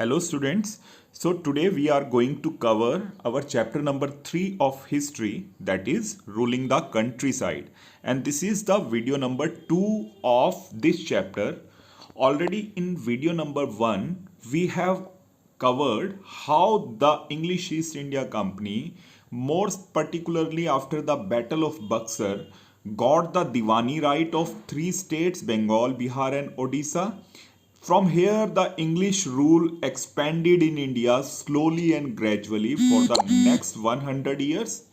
Hello students. So today we are going to cover our chapter number 3 of history, that is ruling the countryside, and this is the video number 2 of this chapter. Already in video number 1 we have covered how the English East India Company, more particularly after the Battle of Buxar, got the Diwani right of 3 states, Bengal, Bihar and Odisha. From here, the English rule expanded in India slowly and gradually for the next 100 years.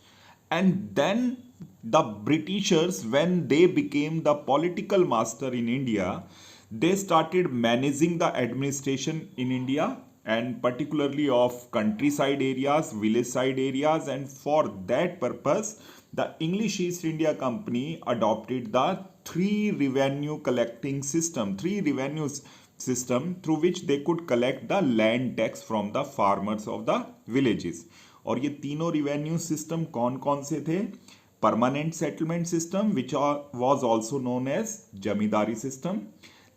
And then the Britishers, when they became the political master in India, they started managing the administration in India and particularly of countryside areas, village side areas, and for that purpose, the English East India Company adopted the three revenues system through which they could collect the land tax from the farmers of the villages. और ये तीनों revenue system कौन कौन से थे? Permanent settlement system, which was also known as zamindari system.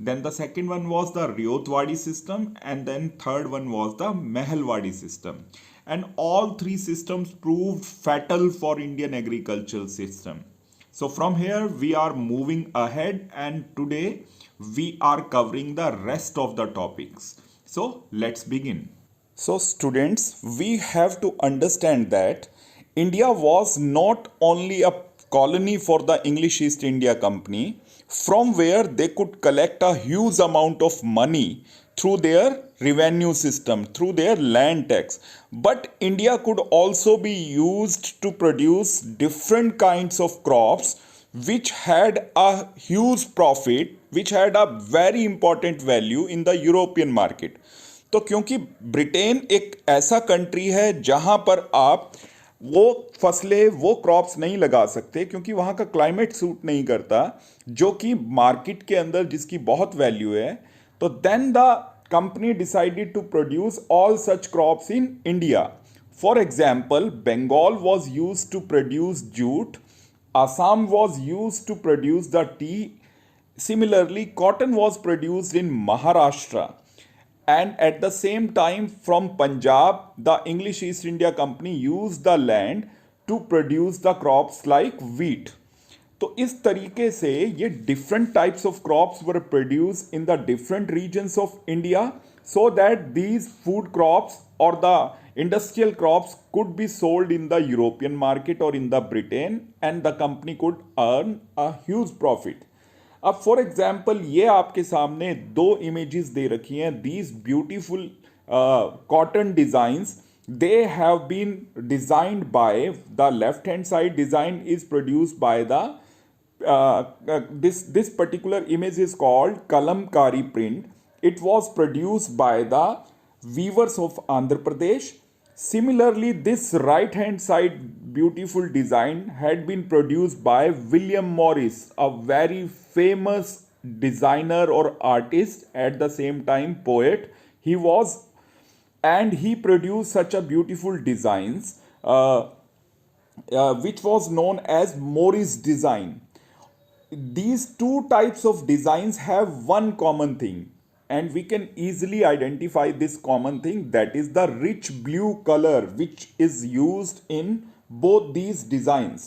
Then the second one was the Ryotwadi system, and then third one was the Mehalwadi system. And all three systems proved fatal for Indian agricultural system. So from here we are moving ahead, and today we are covering the rest of the topics. So let's begin. So students, we have to understand that India was not only a colony for the English East India Company, from where they could collect a huge amount of money through their revenue system, through their land tax. But India could also be used to produce different kinds of crops which had a huge profit, which had a very important value in the European market. तो क्योंकि Britain एक ऐसा country है जहां पर आप वो फसलें, वो क्रॉप्स नहीं लगा सकते क्योंकि वहाँ का क्लाइमेट सूट नहीं करता, जो कि मार्केट के अंदर जिसकी बहुत वैल्यू है. तो then the company decided to produce all such crops in India. For example, Bengal was use to produce jute, Assam was used to produce the tea. Similarly, cotton was produced in Maharashtra. And at the same time, from Punjab, the English East India Company used the land to produce the crops like wheat. तो इस तरीके से ये different types of crops were produced in the different regions of India, so that these food crops or the industrial crops could be sold in the European market or in the Britain, and the company could earn a huge profit. अब for example ये आपके सामने दो images दे रखी हैं. These beautiful cotton designs, they have been designed by the left hand side design is produced by the this particular image is called kalamkari print. It was produced by the weavers of Andhra Pradesh. Similarly, this right hand side beautiful design had been produced by William Morris, a very famous designer or artist, at the same time poet. He was, and he produced such a beautiful designs which was known as Morris design. These two types of designs have one common thing, and we can easily identify this common thing, that is the rich blue color which is used in both these designs.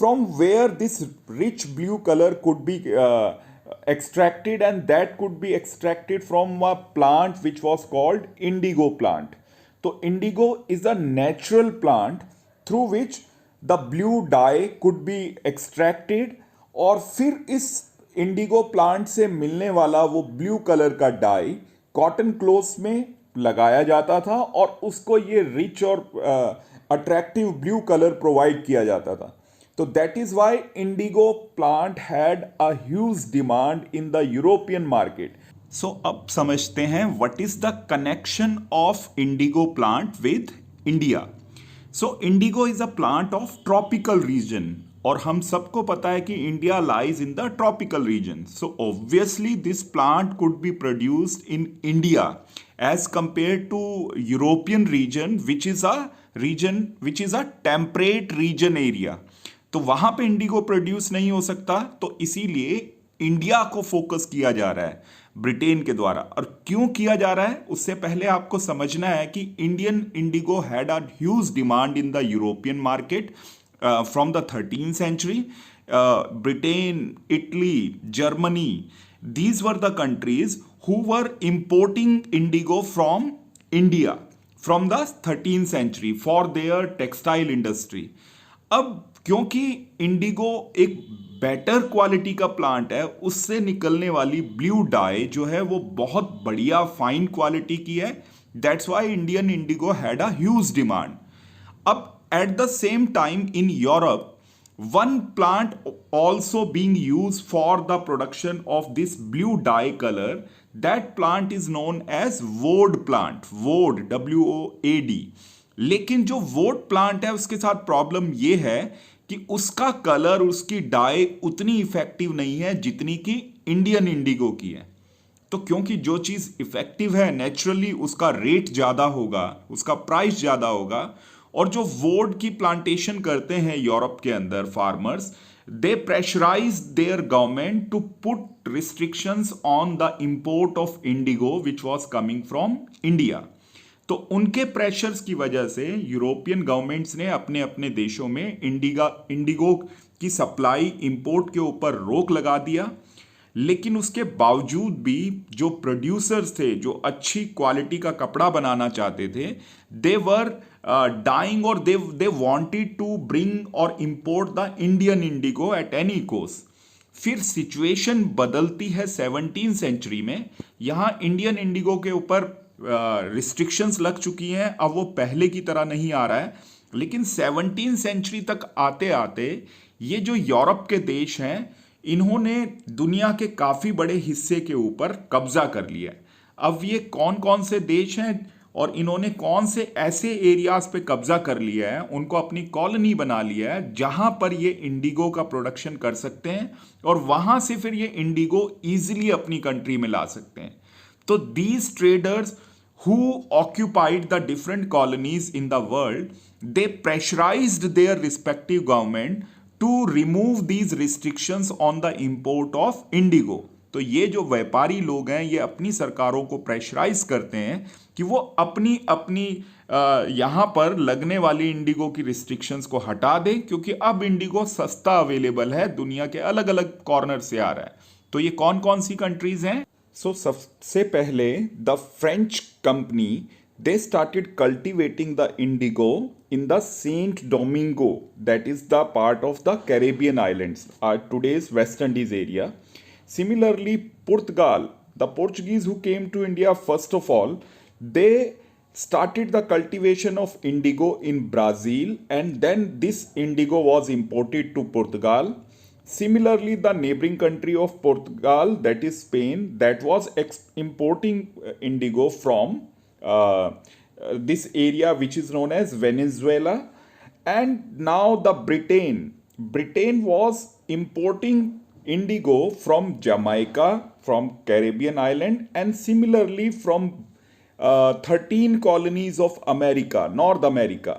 From where this rich blue color could be extracted, and that could be extracted from a plant which was called indigo plant. So indigo is a natural plant through which the blue dye could be extracted, और फिर इस Indigo plant से मिलने वाला वो blue colour का die cotton clothes में लगाया जाता था, और उसको ये रिच और अट्रैक्टिव ब्लू कलर प्रोवाइड किया जाता था. तो that is why indigo plant had a huge demand in the European market. So अब समझते हैं what is the connection of indigo plant with India. So indigo is a plant of tropical region, और हम सबको पता है कि India lies in the tropical region. So obviously this plant could be produced in India as compare to European region which is a temperate region area. तो वहां पे Indigo produce नहीं हो सकता. तो इसीलिए इंडिया को फोकस किया जा रहा है ब्रिटेन के द्वारा। और क्यों किया जा रहा है उससे पहले आपको समझना है कि Indian Indigo had a huge demand in the European market from the 13th century. Britain, Italy, Germany, these were the countries who were importing indigo from India from the 13th century for their textile industry. अब क्योंकि Indigo एक better quality का plant है, उससे निकलने वाली blue die जो है वो बहुत बढ़िया फाइन क्वालिटी की है। That's why Indian Indigo had a huge demand. अब at the same time in Europe, one plant also being used for the production of this blue dye color. That plant is known as woad plant, woad, WOAD. लेकिन जो वोड plant है उसके साथ problem ये है कि उसका कलर, उसकी डाई उतनी इफेक्टिव नहीं है जितनी कि इंडियन इंडिगो की है। तो क्योंकि जो चीज़ इफेक्टिव है नेचुरली उसका रेट ज़्यादा होगा, उसका प्राइस ज़्यादा होगा। और जो वोड की प्लांटेशन करते हैं यूरोप के अंदर farmers, they pressurise their government to put restrictions on the import of indigo which was coming from India. तो उनके प्रेशर्स की वजह से यूरोपियन गवर्नमेंट्स ने अपने अपने देशों में इंडिगो की सप्लाई इंपोर्ट के ऊपर रोक लगा दिया। लेकिन उसके बावजूद भी जो प्रोड्यूसर्स थे, जो अच्छी क्वालिटी का कपड़ा बनाना चाहते थे, दे वर डाइंग और दे वांटेड टू ब्रिंग और import the Indian Indigo at any cost. फिर सिचुएशन बदलती है 17th सेंचुरी में। यहाँ इंडियन इंडिगो के ऊपर रिस्ट्रिक्शंस लग चुकी हैं, अब वो पहले की तरह नहीं आ रहा है। लेकिन 17th सेंचुरी तक आते आते ये जो यूरोप के देश हैं, इन्होंने दुनिया के काफ़ी बड़े हिस्से के ऊपर कब्जा कर लिया है। अब ये कौन कौन से देश हैं और इन्होंने कौन से ऐसे एरियाज पे कब्जा कर लिया है, उनको अपनी कॉलोनी बना लिया है जहां पर ये इंडिगो का प्रोडक्शन कर सकते हैं और वहां से फिर ये इंडिगो ईजिली अपनी कंट्री में ला सकते हैं। तो these traders who occupied the different colonies in the world, they pressurized their respective government to remove these restrictions on the import of indigo. तो ये जो व्यापारी लोग हैं ये अपनी सरकारों को प्रेशराइज करते हैं कि वो अपनी अपनी यहाँ पर लगने वाली इंडिगो की रिस्ट्रिक्शंस को हटा दें, क्योंकि अब इंडिगो सस्ता अवेलेबल है, दुनिया के अलग अलग कॉर्नर से आ रहा है। तो ये कौन कौन सी कंट्रीज हैं? सबसे पहले the French company, they started cultivating the indigo in the Saint Domingo, that is the part of the Caribbean islands, today's West Indies area. Similarly Portugal, the Portuguese who came to India first of all, they started the cultivation of indigo in Brazil, and then this indigo was imported to Portugal. Similarly, the neighboring country of Portugal, that is Spain, that was importing indigo from this area which is known as Venezuela. And now the Britain was importing indigo from Jamaica, from Caribbean island, and similarly from 13 colonies of America, north America.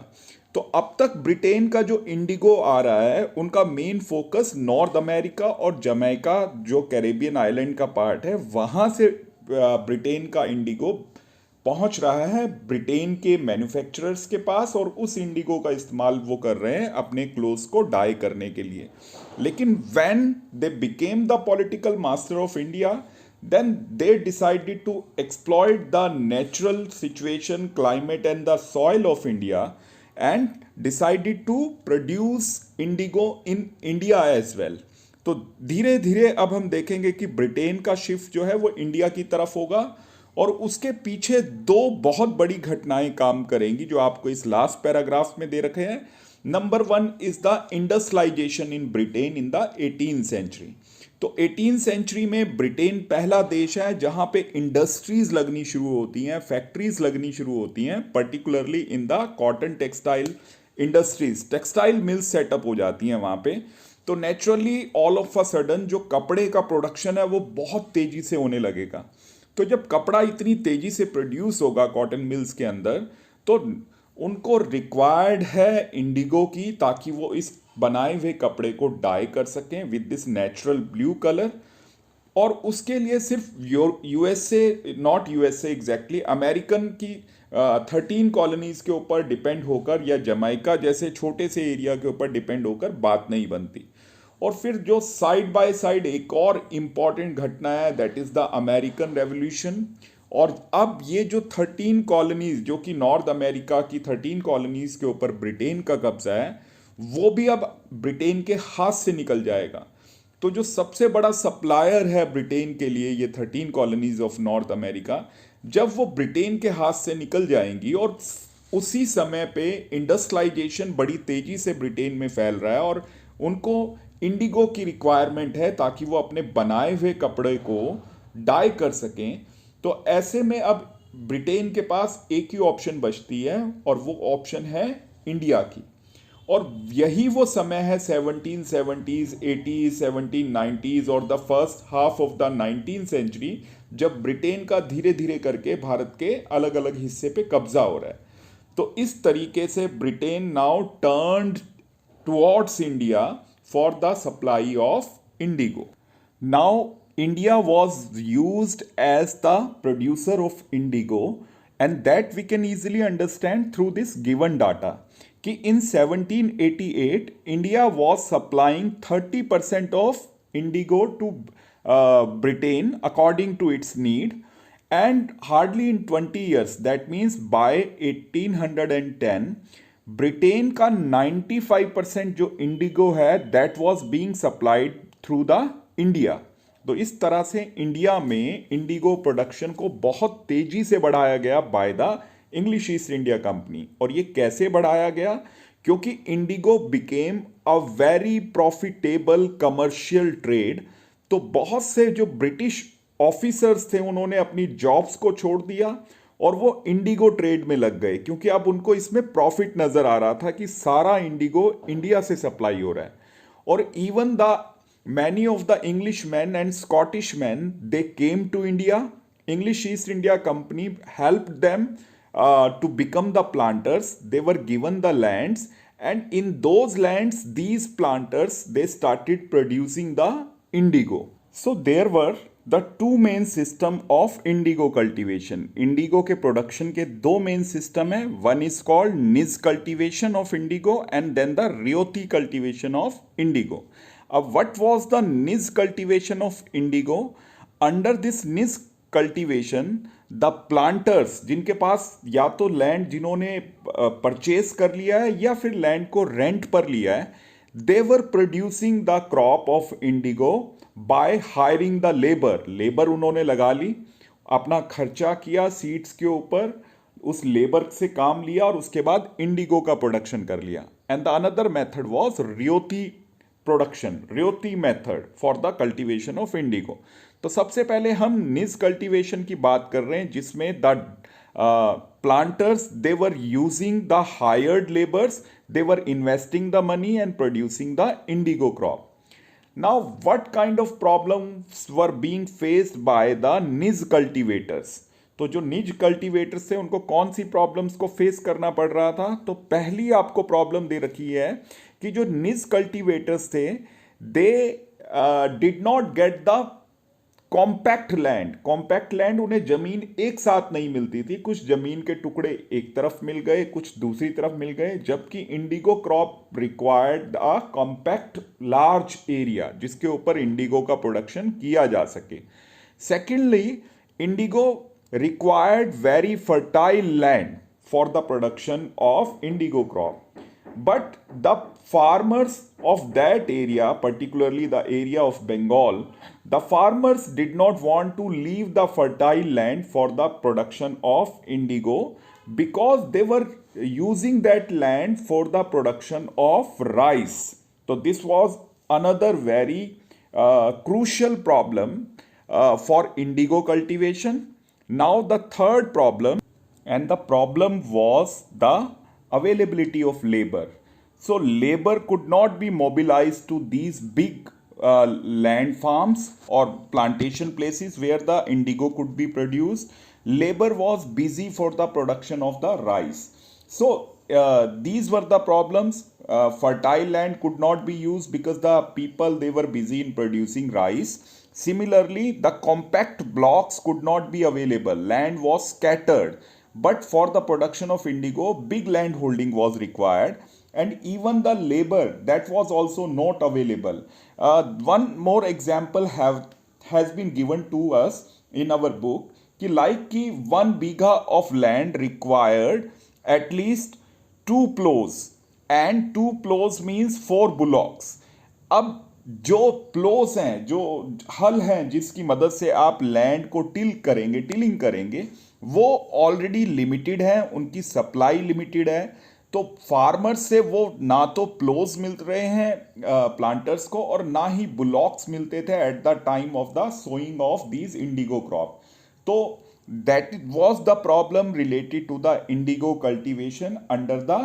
तो अब तक Britain का जो Indigo आ रहा है उनका main focus north America और Jamaica, जो कैरेबियन आइलैंड का पार्ट है, वहाँ से ब्रिटेन का इंडिगो पहुँच रहा है ब्रिटेन के मैन्युफैक्चरर्स के पास, और उस इंडिगो का इस्तेमाल वो कर रहे हैं अपने क्लोथ्स को डाई करने के लिए। लेकिन when they became the political master of India, then they decided to exploit the natural situation, climate and the soil of India, and decided to produce indigo in India as well. तो धीरे धीरे अब हम देखेंगे कि Britain का shift जो है वो इंडिया की तरफ होगा, और उसके पीछे दो बहुत बड़ी घटनाएं काम करेंगी जो आपको इस लास्ट पैराग्राफ में दे रखे हैं। Number 1 is the industrialisation in Britain in the 18th century. तो 18th सेंचुरी में ब्रिटेन पहला देश है जहां पे इंडस्ट्रीज लगनी शुरू होती हैं, फैक्ट्रीज लगनी शुरू होती हैं, particularly in the cotton textile industries, textile mills setup हो जाती हैं वहां पे। तो naturally all of a sudden जो कपड़े का प्रोडक्शन है वो बहुत तेजी से होने लगेगा। तो जब कपड़ा इतनी तेजी से प्रोड्यूस होगा कॉटन मिल्स के अंदर, तो उनको रिक्वायर्ड है इंडिगो की, ताकि वो इस बनाए हुए कपड़े को डाई कर सकें with this natural blue colour. और उसके लिए सिर्फ USA, not USA exactly, American की 13 कॉलोनीज के ऊपर डिपेंड होकर या जमाइका जैसे छोटे से एरिया के ऊपर डिपेंड होकर बात नहीं बनती। और फिर जो साइड बाय साइड एक और इम्पॉर्टेंट घटना है, that is the American revolution. और अब ये जो 13 कॉलोनीज, जो कि नॉर्थ अमेरिका की 13 कॉलोनीज के ऊपर ब्रिटेन का कब्जा है, वो भी अब ब्रिटेन के हाथ से निकल जाएगा। तो जो सबसे बड़ा सप्लायर है ब्रिटेन के लिए ये 13 कॉलोनीज ऑफ नॉर्थ अमेरिका, जब वो ब्रिटेन के हाथ से निकल जाएंगी, और उसी समय पे इंडस्ट्रियलाइजेशन बड़ी तेजी से ब्रिटेन में फैल रहा है और उनको इंडिगो की रिक्वायरमेंट है ताकि वो अपने बनाए हुए कपड़े को डाई कर सकें। तो ऐसे में अब ब्रिटेन के पास एक ही ऑप्शन बचती है और वो ऑप्शन है इंडिया की। और यही वो समय है 1770s, 80s, 1790s और the first half of the 19th century, जब ब्रिटेन का धीरे धीरे करके भारत के अलग अलग हिस्से पे कब्जा हो रहा है। तो इस तरीके से Britain now turned towards India for the supply of Indigo. Now India was used as the producer of indigo, and that we can easily understand through this given data कि in 1788 India was supplying 30% of indigo to Britain according to its need, and hardly in 20 years, that means by 1810 Britain का 95% जो Indigo है that was being supplied through the India. तो इस तरह से India में Indigo production को बहुत तेजी से बढ़ाया गया by the English east India company. और ये कैसे बढ़ाया गया? क्योंकि Indigo became a very profitable commercial trade. तो बहुत से जो ब्रिटिश ऑफिसर्स थे उन्होंने अपनी जॉब्स को छोड़ दिया और वो इंडिगो ट्रेड में लग गए, क्योंकि अब उनको इसमें प्रॉफिट नजर आ रहा था कि सारा इंडिगो इंडिया से सप्लाई हो रहा है। और even the many of the Englishmen and Scottishmen, they came to India. English East India Company helped them to become the planters. They were given the lands, and in those lands these planters, they started producing the indigo. So there were the two main system of indigo cultivation. Indigo के production के दो main system है. One is called niche cultivation of indigo and then the Ryoti cultivation of indigo. What was the niche cultivation of indigo? Under this niche cultivation, the planters जिनके पास या तो land जिन्होंने purchase कर लिया है या फिर लैंड को रेंट पर लिया है, they were producing the crop of indigo by hiring the labor. Labour उन्होंने लगा ली, अपना खर्चा किया सीड्स के ऊपर, उस लेबर से काम लिया और उसके बाद इंडिगो का प्रोडक्शन कर लिया। And the another method was ryoti production, ryoti method for the cultivation of indigo. तो सबसे पहले हम निज कल्टीवेशन की बात कर रहे हैं, जिसमें the planters they were using the hired labours, they were investing the money and producing the Indigo crop. Now what kind of problems were being faced by the निज कल्टीवेटर्स? तो जो निज कल्टीवेटर्स थे उनको कौन सी प्रॉब्लम्स को face करना पड़ रहा था? तो पहली आपको प्रॉब्लम दे रखी है कि जो निज कल्टीवेटर्स थे दे did not get the compact land. Compact land, उन्हें जमीन एक साथ नहीं मिलती थी, कुछ जमीन के टुकड़े एक तरफ मिल गए, कुछ दूसरी तरफ मिल गए, जबकि इंडिगो क्रॉप रिक्वायर्ड अ कॉम्पैक्ट लार्ज एरिया जिसके ऊपर इंडिगो का प्रोडक्शन किया जा सके। Secondly, Indigo required very fertile land for the production of indigo crop, but the farmers of that area, particularly the area of Bengal, the farmers did not want to leave the fertile land for the production of indigo because they were using that land for the production of rice. So this was another very crucial problem for indigo cultivation. Now the third problem, and the problem was the availability of labor. So labor could not be mobilized to these big land farms or plantation places where the indigo could be produced. Labor was busy for the production of the rice. So these were the problems fertile land could not be used because the people they were busy in producing rice. Similarly, the compact blocks could not be available. Land was scattered. But for the production of indigo, big land holding was required, and even the labor that was also not available. One more example has been given to us in our book कि like कि 1 बीघा of land required at least 2 plows, and 2 plows means 4 bullocks. अब जो प्लोस हैं, जो हल हैं जिसकी मदद से आप लैंड को टिलिंग करेंगे, वो ऑलरेडी लिमिटेड हैं, उनकी सप्लाई लिमिटेड है. तो फार्मर्स से वो ना तो प्लोस मिल रहे हैं प्लांटर्स को, और ना ही बुलॉक्स मिलते थे at the time of the sowing of these indigo crop. तो that was the problem related to the indigo cultivation under the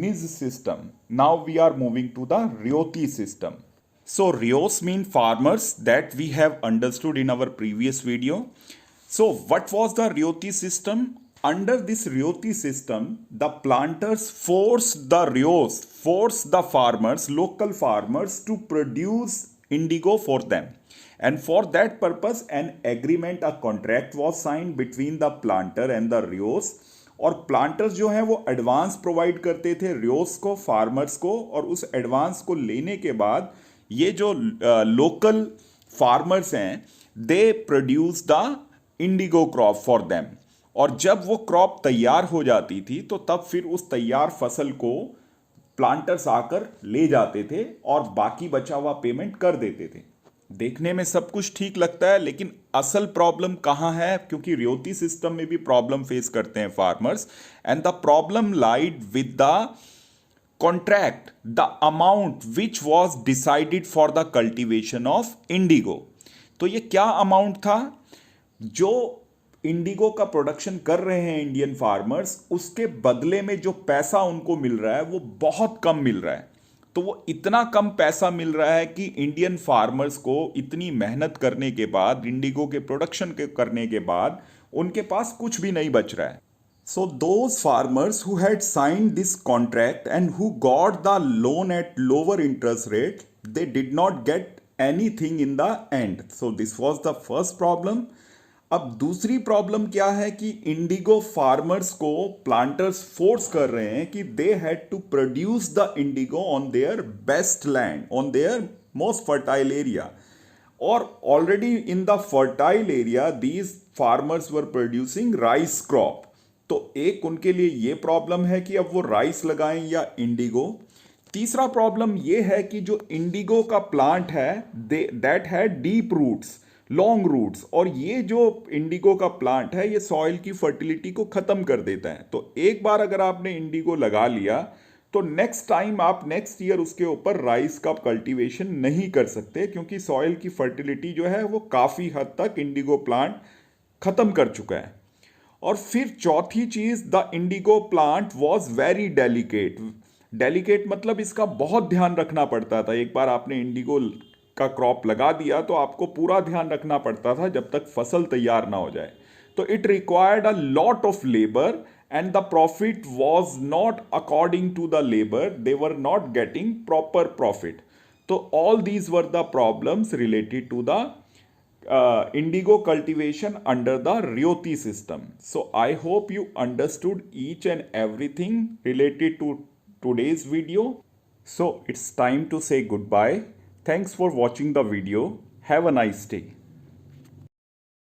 NIS system. Now we are moving to the Ryoti system. So Ryos mean farmers, that we have understood in our previous video. So what was the Ryoti system? Under this Ryoti system, the planters forced the farmers, local farmers, to produce indigo for them. And for that purpose, an agreement, a contract was signed between the planter and the Ryos. और planters जो हैं वो advance provide करते थे Rios को, farmers को, और उस एडवांस को लेने के बाद ये जो लोकल फार्मर्स हैं they produce the Indigo crop for them. और जब वो क्रॉप तैयार हो जाती थी तो तब फिर उस तैयार फसल को प्लांटर्स आकर ले जाते थे और बाकी बचा हुआ पेमेंट कर देते थे. देखने में सब कुछ ठीक लगता है, लेकिन असल प्रॉब्लम कहाँ है? क्योंकि रियोती सिस्टम में भी प्रॉब्लम फेस करते हैं farmers, and the problem lied with the contract, the amount which was decided for the cultivation of indigo. तो ये क्या अमाउंट था? जो इंडिगो का प्रोडक्शन कर रहे हैं इंडियन फार्मर्स, उसके बदले में जो पैसा उनको मिल रहा है वो बहुत कम मिल रहा है. तो वो इतना कम पैसा मिल रहा है कि इंडियन फार्मर्स को इतनी मेहनत करने के बाद, इंडिगो के प्रोडक्शन के करने के बाद, उनके पास कुछ भी नहीं बच रहा है. So those farmers who had signed this contract and who got the loan at lower interest rate, they did not get anything in the end. So this was the first problem. अब दूसरी problem क्या है कि indigo farmers को planters force कर रहे हैं कि they had to produce the indigo on their best land, on their most fertile area. और already in the fertile area these farmers were producing rice crop. तो एक उनके लिए ये प्रॉब्लम है कि अब वो राइस लगाएं या इंडिगो. तीसरा प्रॉब्लम ये है कि जो इंडिगो का प्लांट है that had deep roots, long roots, और ये जो इंडिगो का प्लांट है ये सॉइल की फर्टिलिटी को ख़त्म कर देता है. तो एक बार अगर आपने इंडिगो लगा लिया तो नेक्स्ट टाइम आप नेक्स्ट ईयर उसके ऊपर राइस का कल्टीवेशन नहीं कर सकते, क्योंकि सॉइल की फर्टिलिटी जो है वो काफ़ी हद तक इंडिगो प्लांट ख़त्म कर चुका है. और फिर चौथी चीज़, the indigo plant was very delicate मतलब इसका बहुत ध्यान रखना पड़ता था. एक बार आपने इंडिगो का क्रॉप लगा दिया तो आपको पूरा ध्यान रखना पड़ता था जब तक फसल तैयार ना हो जाए. तो it required a lot of labour and the profit was not according to the labour, they were not getting proper profit. तो all these were the problems related to the indigo cultivation under the Ryoti system. So I hope you understood each and everything related to today's video. So it's time to say goodbye. Thanks for watching the video. Have a nice day.